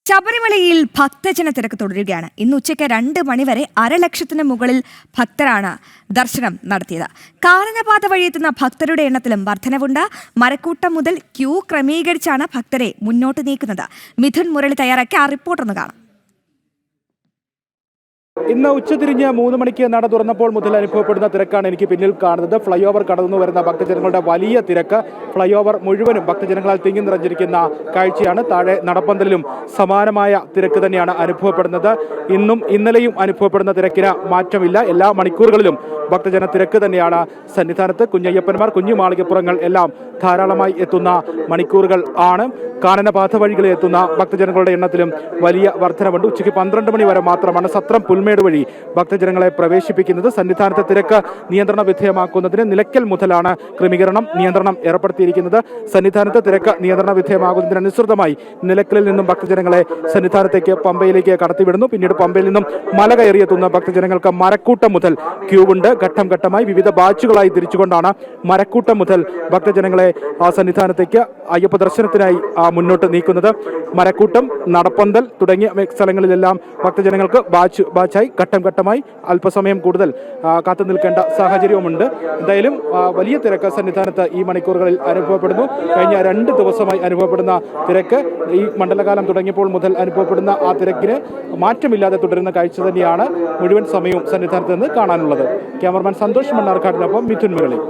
ശബരിമലയിൽ ഭക്തജന തിരക്ക് തുടരുകയാണ്. ഇന്ന് ഉച്ചയ്ക്ക് 2 മണിവരെ 1,00,000-ന് മുകളിൽ ഭക്തരാണ് ദർശനം നടത്തിയത്. കാനനപാത വഴിയെത്തുന്ന ഭക്തരുടെ എണ്ണത്തിലും വർധനവുണ്ട്. മരക്കൂട്ടം മുതൽ ക്യൂ ക്രമീകരിച്ചാണ് ഭക്തരെ മുന്നോട്ട് നീക്കുന്നത്. മിഥുൻ മുരളി തയ്യാറാക്കി ആ റിപ്പോർട്ടൊന്ന് കാണാം. ഇന്ന് ഉച്ചതിരിഞ്ഞ് 3 മണിക്ക് നട തുറന്നപ്പോൾ മുതൽ അനുഭവപ്പെടുന്ന തിരക്കാണ് എനിക്ക് പിന്നിൽ കാണുന്നത്. ഫ്ലൈ ഓവർ കടന്നു വരുന്ന ഭക്തജനങ്ങളുടെ വലിയ തിരക്ക്. ഫ്ലൈ ഓവർ മുഴുവനും ഭക്തജനങ്ങളാൽ തിങ്ങി നിറഞ്ഞിരിക്കുന്ന കാഴ്ചയാണ്. താഴെ നടപ്പന്തലിലും സമാനമായ തിരക്ക് തന്നെയാണ് അനുഭവപ്പെടുന്നത്. ഇന്നും ഇന്നലെയും അനുഭവപ്പെടുന്ന തിരക്കിന് മാറ്റമില്ല. എല്ലാ മണിക്കൂറുകളിലും ഭക്തജന തിരക്ക് തന്നെയാണ് സന്നിധാനത്ത്. കുഞ്ഞയ്യപ്പന്മാർ, കുഞ്ഞുമാളികപ്പുറങ്ങൾ എല്ലാം ധാരാളമായി എത്തുന്ന മണിക്കൂറുകൾ ആണ്. കാനനപാത വഴികളിൽ എത്തുന്ന ഭക്തജനങ്ങളുടെ എണ്ണത്തിലും വലിയ വർധനവുണ്ട്. ഉച്ചയ്ക്ക് 12 മണി വരെ മാത്രമാണ് സത്രം പുൽമേട് വഴി ഭക്തജനങ്ങളെ പ്രവേശിപ്പിക്കുന്നത്. സന്നിധാനത്തെ തിരക്ക് നിയന്ത്രണ വിധേയമാക്കുന്നതിന് നിലയ്ക്കൽ മുതലാണ് നിയന്ത്രണം ഏർപ്പെടുത്തിയിരിക്കുന്നത്. സന്നിധാനത്തെ തിരക്ക് നിയന്ത്രണ വിധേയമാകുന്നതിനനുസൃതമായി നിലയ്ക്കലിൽ നിന്നും ഭക്തജനങ്ങളെ സന്നിധാനത്തേക്ക് പമ്പയിലേക്ക് കടത്തിവിടുന്നു. പിന്നീട് പമ്പയിൽ നിന്നും മല കയറിയെത്തുന്ന ഭക്തജനങ്ങൾക്ക് മരക്കൂട്ടം മുതൽ ക്യൂവുണ്ട്. ഘട്ടം ഘട്ടമായി വിവിധ ബാച്ചുകളായി തിരിച്ചുകൊണ്ടാണ് മരക്കൂട്ടം മുതൽ ഭക്തജനങ്ങളെ സന്നിധാനത്തേക്ക് അയ്യപ്പ ദർശനത്തിനായി മുന്നോട്ട് നീക്കുന്നത്. മരക്കൂട്ടം, നടപ്പന്തൽ തുടങ്ങിയ സ്ഥലങ്ങളിലെല്ലാം ഭക്തജനങ്ങൾക്ക് ബാച്ചായി ഘട്ടം ഘട്ടമായി അല്പസമയം കൂടുതൽ കാത്തു നിൽക്കേണ്ട സാഹചര്യവുമുണ്ട്. എന്തായാലും വലിയ തിരക്ക് സന്നിധാനത്ത് ഈ മണിക്കൂറുകളിൽ അനുഭവപ്പെടുന്നു. കഴിഞ്ഞ 2 ദിവസമായി അനുഭവപ്പെടുന്ന തിരക്ക് ഈ മണ്ഡലകാലം തുടങ്ങിയപ്പോൾ മുതൽ അനുഭവപ്പെടുന്ന ആ തിരക്കിന് മാറ്റമില്ലാതെ തുടരുന്ന കാഴ്ച തന്നെയാണ് മുഴുവൻ സമയവും സന്നിധാനത്ത് നിന്ന് കാണാനുള്ളത്. ക്യാമറമാൻ സന്തോഷ് മണ്ണാർക്കാടിനൊപ്പം മിഥുൻ മുരളി.